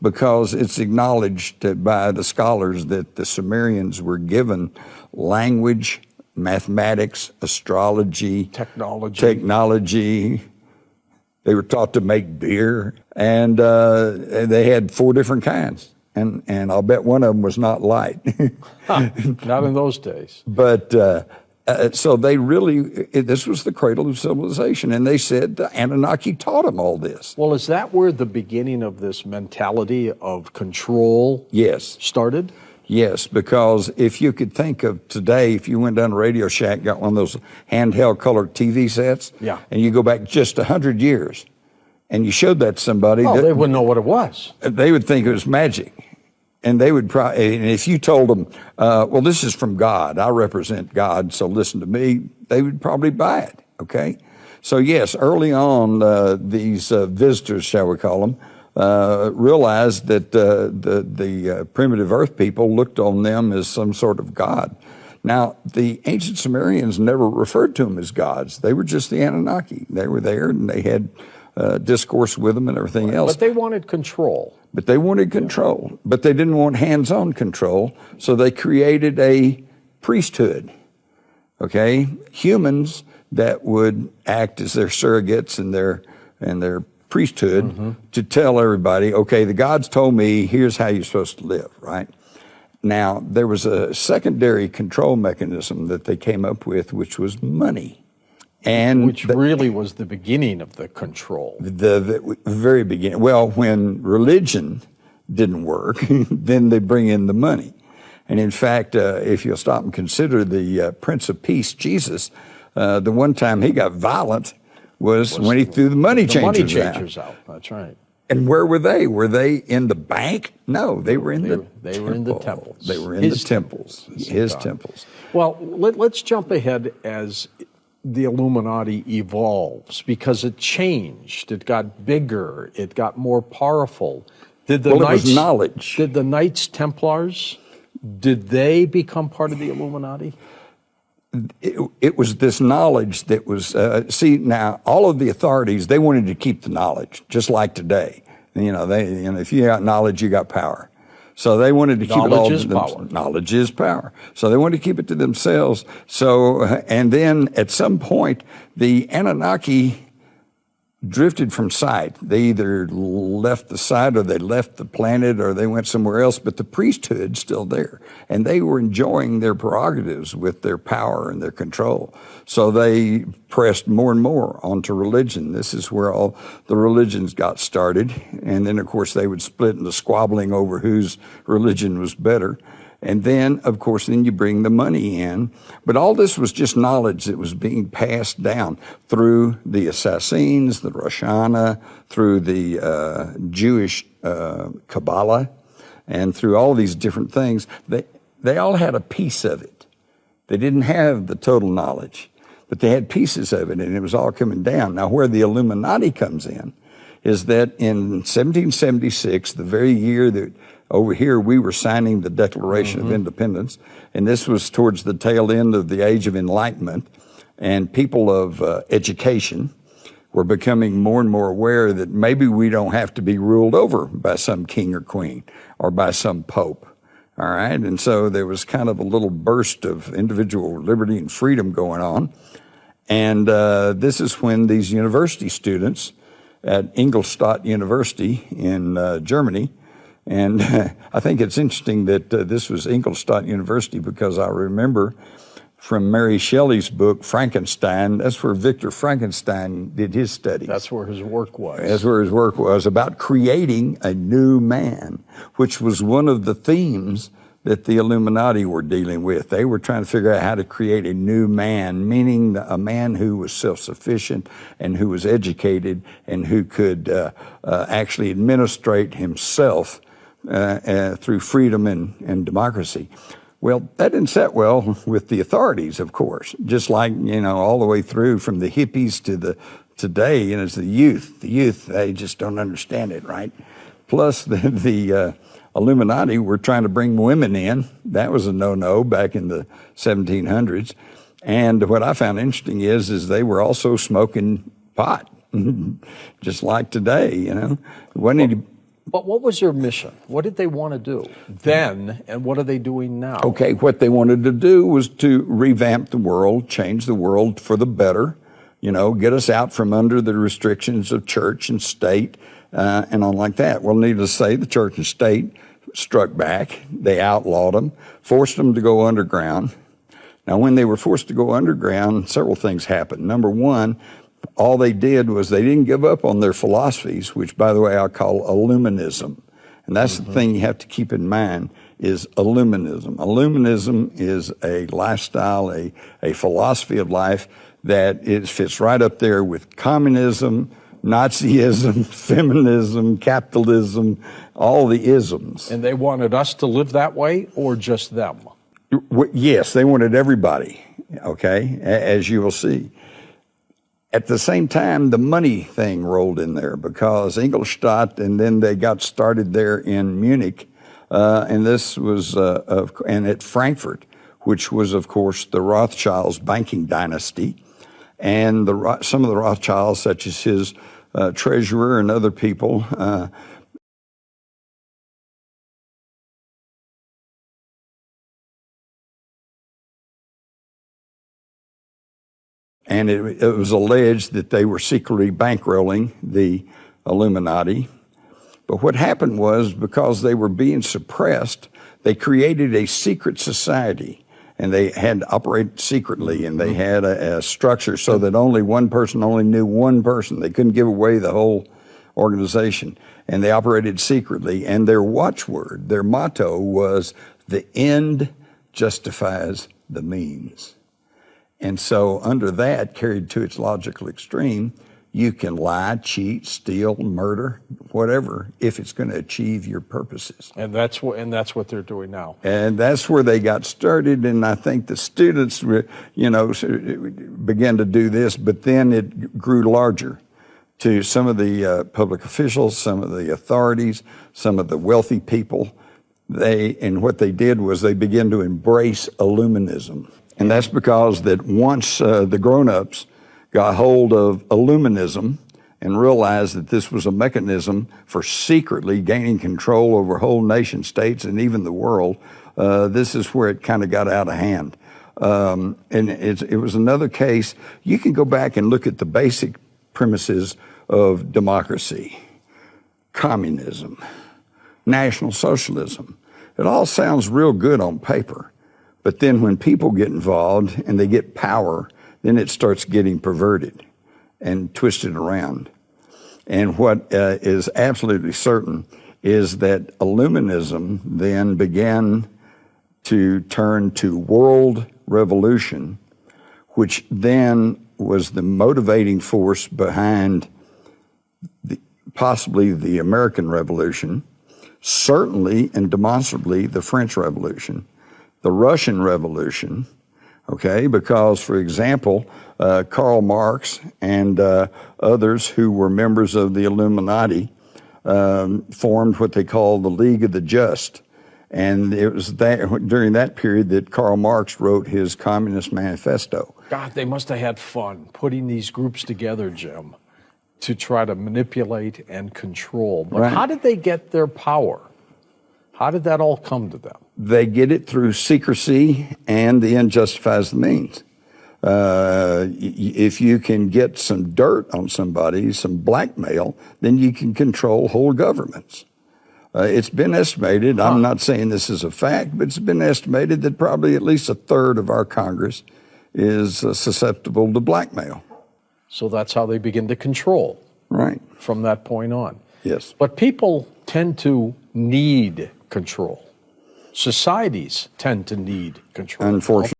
because it's acknowledged by the scholars that the Sumerians were given language, mathematics, astrology, technology. They were taught to make beer, and they had 4 different kinds. And I'll bet one of them was not light. Not in those days. But so they really, this was the cradle of civilization. And they said the Anunnaki taught them all this. Well, is that where the beginning of this mentality of control started? Yes, because if you could think of today, if you went down to Radio Shack, got one of those handheld colored TV sets, and you go back just 100 years, and you showed that to somebody, they wouldn't know what it was. They would think it was magic. And they would probably, and if you told them, well, this is from God, I represent God, so listen to me, they would probably buy it, okay? So yes, early on, these visitors, shall we call them, realized that the primitive earth people looked on them as some sort of God. Now, the ancient Sumerians never referred to them as gods. They were just the Anunnaki. They were there, and they had discourse with them and everything else. But they wanted control. But they wanted control. But they didn't want hands-on control, so they created a priesthood, okay? Humans that would act as their surrogates and their priesthood to tell everybody, okay, the gods told me, here's how you're supposed to live, right? Now, there was a secondary control mechanism that they came up with, which was money. And which really was the beginning of the control. The very beginning. Well, when religion didn't work, then they bring in the money. And in fact, if you'll stop and consider the Prince of Peace, Jesus, the one time he got violent was when he threw the money changers out. That's right. And where were they? Were they in the bank? No, they were in the temples. They were in the temples. His temples. Well, let's jump ahead as the Illuminati evolves, because it changed. It got bigger. It got more powerful. It was knowledge. Did the Knights Templars, did they become part of the Illuminati? It was this knowledge that was, see, now, all of the authorities, they wanted to keep the knowledge, just like today. If you got knowledge, you got power. So they wanted to keep it all to themselves. Knowledge is power. So they wanted to keep it to themselves. So, and then at some point, the Anunnaki drifted from sight. They either left the site or they left the planet or they went somewhere else, but the priesthood's still there. And they were enjoying their prerogatives with their power and their control. So they pressed more and more onto religion. This is where all the religions got started. And then, of course, they would split into squabbling over whose religion was better. And then, of course, then you bring the money in. But all this was just knowledge that was being passed down through the Assassins, the Rosh Hashanah, through the Jewish Kabbalah, and through all these different things. They all had a piece of it. They didn't have the total knowledge, but they had pieces of it, and it was all coming down. Now, where the Illuminati comes in is that in 1776, the very year that over here, we were signing the Declaration of Independence, and this was towards the tail end of the Age of Enlightenment, and people of education were becoming more and more aware that maybe we don't have to be ruled over by some king or queen or by some pope, all right? And so there was kind of a little burst of individual liberty and freedom going on, and this is when these university students at Ingolstadt University in Germany. And I think it's interesting that this was Ingolstadt University, because I remember from Mary Shelley's book, Frankenstein, that's where Victor Frankenstein did his studies. That's where his work was. That's where his work was, about creating a new man, which was one of the themes that the Illuminati were dealing with. They were trying to figure out how to create a new man, meaning a man who was self-sufficient and who was educated and who could actually administrate himself through freedom and democracy. Well, that didn't set well with the authorities, of course, just like, all the way through from the hippies to the today, it's the youth. The youth, they just don't understand it, right? Plus the Illuminati were trying to bring women in. That was a no-no back in the 1700s. And what I found interesting is they were also smoking pot, just like today, But what was their mission? What did they want to do then, and what are they doing now? Okay, what they wanted to do was to revamp the world, change the world for the better, get us out from under the restrictions of church and state and on like that. Well, needless to say, the church and state struck back. They outlawed them, forced them to go underground. Now, when they were forced to go underground, several things happened. Number one, all they did was they didn't give up on their philosophies, which, by the way, I call Illuminism. And that's the thing you have to keep in mind is Illuminism. Illuminism is a lifestyle, a philosophy of life that fits right up there with communism, Nazism, feminism, capitalism, all the isms. And they wanted us to live that way, or just them? Yes, they wanted everybody, okay, as you will see. At the same time, the money thing rolled in there because Ingolstadt, and then they got started there in Munich, and this was, and at Frankfurt, which was, of course, the Rothschilds' banking dynasty. And some of the Rothschilds, such as his treasurer and other people, and it was alleged that they were secretly bankrolling the Illuminati. But what happened was, because they were being suppressed, they created a secret society, and they had to operate secretly, and they had a structure so that only one person only knew one person. They couldn't give away the whole organization, and they operated secretly. And their watchword, their motto was, "The end justifies the means." And so under that, carried to its logical extreme, you can lie, cheat, steal, murder, whatever, if it's going to achieve your purposes. And that's what they're doing now. And that's where they got started. And I think the students, began to do this, but then it grew larger to some of the public officials, some of the authorities, some of the wealthy people. And what they did was they began to embrace Illuminism. And that's because that once the grown-ups got hold of Illuminism and realized that this was a mechanism for secretly gaining control over whole nation states and even the world, this is where it kind of got out of hand. And it was another case. You can go back and look at the basic premises of democracy, communism, National Socialism. It all sounds real good on paper. But then when people get involved and they get power, then it starts getting perverted and twisted around. And what is absolutely certain is that Illuminism then began to turn to world revolution, which then was the motivating force behind possibly the American Revolution, certainly and demonstrably the French Revolution, the Russian Revolution, okay, because, for example, Karl Marx and others who were members of the Illuminati formed what they call the League of the Just. And it was during that period that Karl Marx wrote his Communist Manifesto. God, they must have had fun putting these groups together, Jim, to try to manipulate and control. But How did they get their power? How did that all come to them? They get it through secrecy, and the end justifies the means. If you can get some dirt on somebody, some blackmail, then you can control whole governments. It's been estimated, I'm not saying this is a fact, but it's been estimated that probably at least a third of our Congress is susceptible to blackmail. So that's how they begin to control. Right. From that point on. Yes. But people tend to need control. Societies tend to need control. Unfortunately.